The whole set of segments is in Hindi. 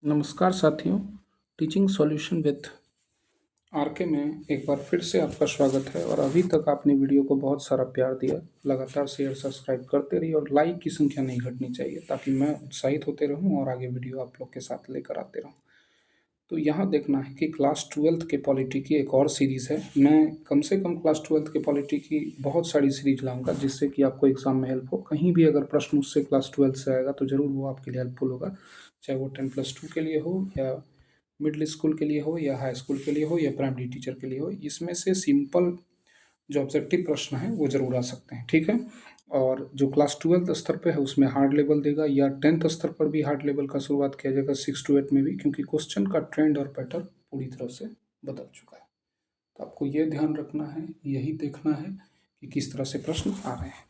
नमस्कार साथियों, टीचिंग सॉल्यूशन विद आरके में एक बार फिर से आपका स्वागत है। और अभी तक आपने वीडियो को बहुत सारा प्यार दिया, लगातार शेयर सब्सक्राइब करते रहिए और लाइक की संख्या नहीं घटनी चाहिए ताकि मैं उत्साहित होते रहूं और आगे वीडियो आप लोग के साथ लेकर आते रहूं। तो यहाँ देखना है कि क्लास ट्वेल्थ के पॉलिटी की एक और सीरीज़ है। मैं कम से कम क्लास ट्वेल्थ के पॉलिटी की बहुत सारी सीरीज लाऊंगा जिससे कि आपको एग्जाम में हेल्प हो। कहीं भी अगर प्रश्न उससे क्लास ट्वेल्थ से आएगा तो ज़रूर वो आपके लिए हेल्पफुल होगा, चाहे वो 10+2 के लिए हो या मिडिल स्कूल के लिए हो या हाई स्कूल के लिए हो या प्राइमरी टीचर के लिए हो। इसमें से सिंपल जो ऑब्जेक्टिव प्रश्न है वो जरूर आ सकते हैं, ठीक है। और जो क्लास ट्वेल्थ स्तर पे है उसमें हार्ड लेवल देगा, या 10th स्तर पर भी हार्ड लेवल का शुरुआत किया जाएगा 6 to 8 में भी, क्योंकि क्वेश्चन का ट्रेंड और पैटर्न पूरी तरह से बदल चुका है। तो आपको ये ध्यान रखना है, यही देखना है कि किस तरह से प्रश्न आ रहे हैं।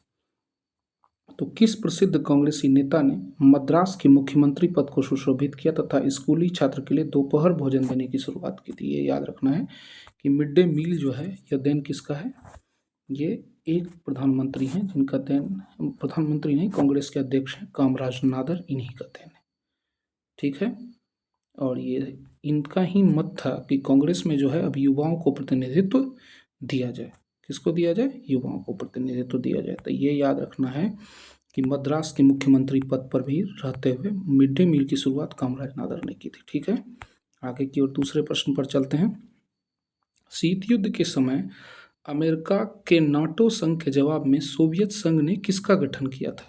तो किस प्रसिद्ध कांग्रेसी नेता ने मद्रास के मुख्यमंत्री पद को सुशोभित किया तथा स्कूली छात्र के लिए दोपहर भोजन देने की शुरुआत की थी? ये याद रखना है कि मिड डे मील जो है यह देन किसका है? ये एक प्रधानमंत्री हैं जिनका देन, प्रधानमंत्री नहीं, कांग्रेस के अध्यक्ष हैं कामराज नादर, इन्हीं का देन है, ठीक है। और ये इनका ही मत था कि कांग्रेस में जो है अब युवाओं को प्रतिनिधित्व दिया जाए। किसको दिया जाए? युवाओं को प्रतिनिधित्व दिया जाए। तो ये याद रखना है कि मद्रास के मुख्यमंत्री पद पर भी रहते हुए मिड डे मील की शुरुआत कामराज नादर ने की थी, ठीक है। आगे की ओर दूसरे प्रश्न पर चलते हैं। शीत युद्ध के समय अमेरिका के नाटो संघ के जवाब में सोवियत संघ ने किसका गठन किया था?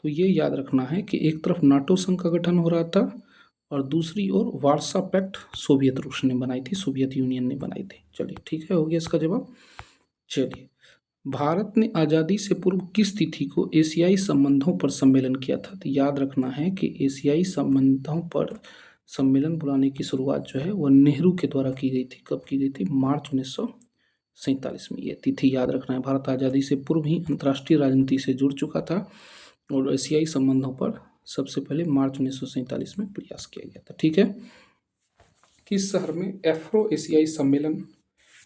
तो ये याद रखना है कि एक तरफ नाटो संघ का गठन हो रहा था और दूसरी ओर वार्सा पैक्ट सोवियत रूस ने बनाई थी, सोवियत यूनियन ने बनाई थी। चलिए ठीक है, हो गया इसका जवाब। चलिए, भारत ने आज़ादी से पूर्व किस तिथि को एशियाई संबंधों पर सम्मेलन किया था? तो याद रखना है कि एशियाई संबंधों पर सम्मेलन बुलाने की शुरुआत जो है वह नेहरू के द्वारा की गई थी। कब की गई थी? मार्च 1947 में। ये तिथि याद रखना है। भारत आज़ादी से पूर्व ही अंतर्राष्ट्रीय राजनीति से जुड़ चुका था और एशियाई संबंधों पर सबसे पहले मार्च 1947 में प्रयास किया गया था, ठीक है। किस शहर में एफ्रो एशियाई सम्मेलन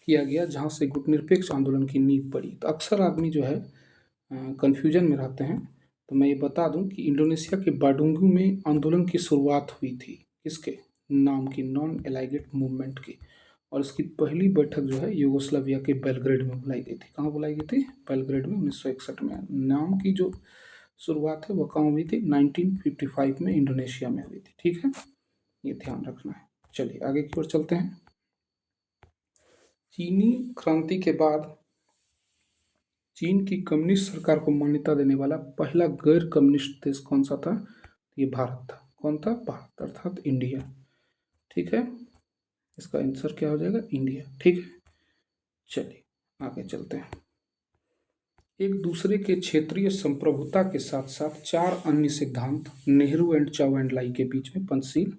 किया गया जहां से गुटनिरपेक्ष आंदोलन की नींव पड़ी? तो अक्सर आदमी जो है कन्फ्यूजन में रहते हैं, तो मैं ये बता दूं कि इंडोनेशिया के बाडुंगू में आंदोलन की शुरुआत हुई थी। किसके नाम की? नॉन एलाइगेट मूवमेंट की। और इसकी पहली बैठक जो है यूगोस्लाविया के बेलग्रेड में बुलाई गई थी। कहाँ बुलाई गई थी? बेलग्रेड में 1961 में। नाम की जो शुरुआत है वो कहाँ हुई थी? 1955 में इंडोनेशिया में हुई थी, ठीक है। ये ध्यान रखना है। चलिए आगे की ओर चलते हैं। चीनी क्रांति के बाद चीन की कम्युनिस्ट सरकार को मान्यता देने वाला पहला गैर कम्युनिस्ट देश कौन सा था? ये भारत था। कौन था? भारत, अर्थात इंडिया, ठीक है। इसका आंसर क्या हो जाएगा? इंडिया, ठीक है। चलिए आगे चलते हैं। एक दूसरे के क्षेत्रीय संप्रभुता के साथ साथ 4 अन्य सिद्धांत Nehru and Chou En Lai के बीच में पंचशील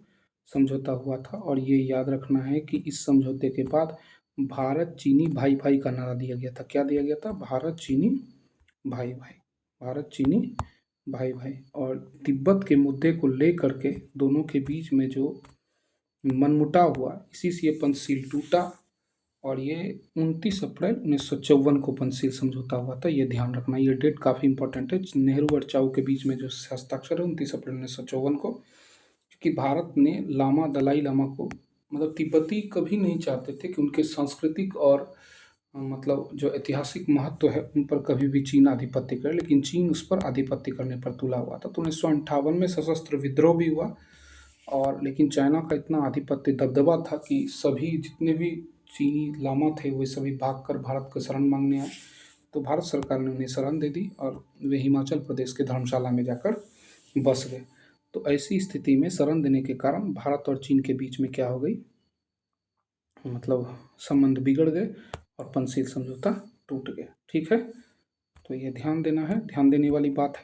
समझौता हुआ था। और ये याद रखना है कि इस समझौते के बाद भारत चीनी भाई भाई का नारा दिया गया था। क्या दिया गया था? भारत चीनी भाई भाई, भारत चीनी भाई भाई। और तिब्बत के मुद्दे को लेकर के दोनों के बीच में जो मनमुटाव हुआ, इसी से ये पंचशील टूटा। और ये 29 अप्रैल 1954 को पंचशील समझौता हुआ था। ये ध्यान रखना, ये डेट काफ़ी इंपॉर्टेंट है। नेहरू और चाउ के बीच में जो हस्ताक्षर है 29 अप्रैल 1954 को, क्योंकि भारत ने लामा, दलाई लामा को, मतलब तिब्बती कभी नहीं चाहते थे कि उनके सांस्कृतिक और मतलब जो ऐतिहासिक महत्व है उन पर कभी भी चीन आधिपत्य करे, लेकिन चीन उस पर आधिपत्य करने पर तुला हुआ था। तो 1958 में सशस्त्र विद्रोह भी हुआ, और लेकिन चाइना का इतना आधिपत्य दबदबा था कि सभी जितने भी चीनी लामा थे वे सभी भागकर भारत को शरण मांगने आए। तो भारत सरकार ने उन्हें शरण दे दी और वे हिमाचल प्रदेश के धर्मशाला में जाकर बस गए। तो ऐसी स्थिति में शरण देने के कारण भारत और चीन के बीच में क्या हो गई, मतलब संबंध बिगड़ गए और पंचशील समझौता टूट गया, ठीक है। तो ये ध्यान देना है, ध्यान देने वाली बात है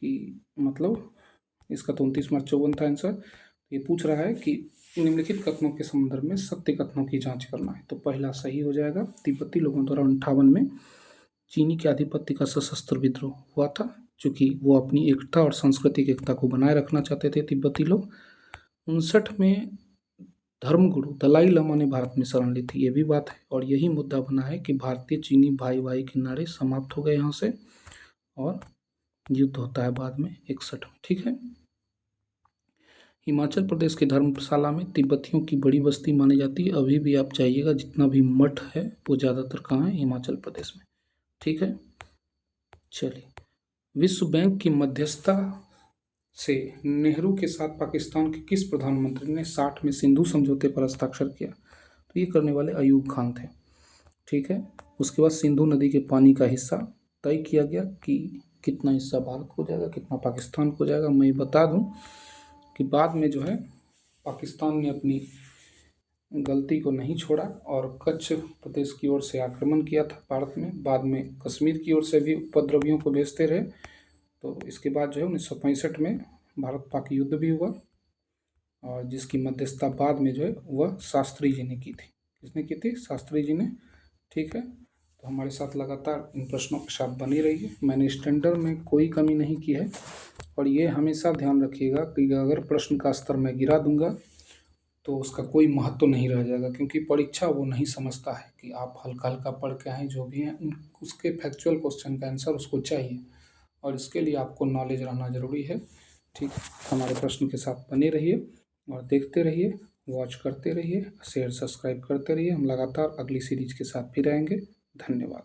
कि मतलब इसका तो 29 मार्च 1954 था आंसर। ये पूछ रहा है कि निम्नलिखित कथनों के संदर्भ में सत्य कथनों की जांच करना है। तो पहला सही हो जाएगा। तिब्बती लोगों द्वारा 58 में चीनी के आधिपत्य का सशस्त्र विद्रोह हुआ था, क्योंकि वो अपनी एकता और सांस्कृतिक एकता को बनाए रखना चाहते थे तिब्बती लोग। 59 में धर्मगुरु दलाई लामा ने भारत में शरण ली थी, ये भी बात है। और यही मुद्दा बना है कि भारतीय चीनी भाई भाई के नारे समाप्त हो गए यहाँ से, और युद्ध होता है बाद में 61 में, ठीक है। हिमाचल प्रदेश की धर्मशाला में तिब्बतियों की बड़ी बस्ती मानी जाती है। अभी भी आप जाइएगा, जितना भी मठ है वो ज़्यादातर कहाँ है? हिमाचल प्रदेश में। ठीक है, चलिए। विश्व बैंक की मध्यस्थता से नेहरू के साथ पाकिस्तान के किस प्रधानमंत्री ने 60 में सिंधु समझौते पर हस्ताक्षर किया? तो ये करने वाले अयूब खान थे। ठीक है, उसके बाद सिंधु नदी के पानी का हिस्सा तय किया गया कि कितना हिस्सा भारत को जाएगा, कितना पाकिस्तान को जाएगा। मैं बता दूं कि बाद में जो है पाकिस्तान ने अपनी गलती को नहीं छोड़ा और कच्छ प्रदेश की ओर से आक्रमण किया था भारत में। बाद में कश्मीर की ओर से भी उपद्रवियों को भेजते रहे। तो इसके बाद जो है 1965 में भारत पाक युद्ध भी हुआ और जिसकी मध्यस्थता बाद में जो है वह शास्त्री जी ने की थी। किसने की थी? शास्त्री जी ने। ठीक है, तो हमारे साथ लगातार इन प्रश्नों के साथ बनी रहिए। मैंने स्टैंडर्ड में कोई कमी नहीं की है और ये हमेशा ध्यान रखिएगा कि अगर प्रश्न का स्तर मैं गिरा दूंगा तो उसका कोई महत्व नहीं रह जाएगा, क्योंकि परीक्षा वो नहीं समझता है कि आप हल्का हल्का पढ़ के आए जो भी हैं उसके फैक्चुअल क्वेश्चन का आंसर उसको चाहिए और इसके लिए आपको नॉलेज रहना ज़रूरी है। ठीक, हमारे प्रश्न के साथ बने रहिए और देखते रहिए, वॉच करते रहिए, शेयर सब्सक्राइब करते रहिए। हम लगातार अगली सीरीज के साथ फिर आएंगे। धन्यवाद।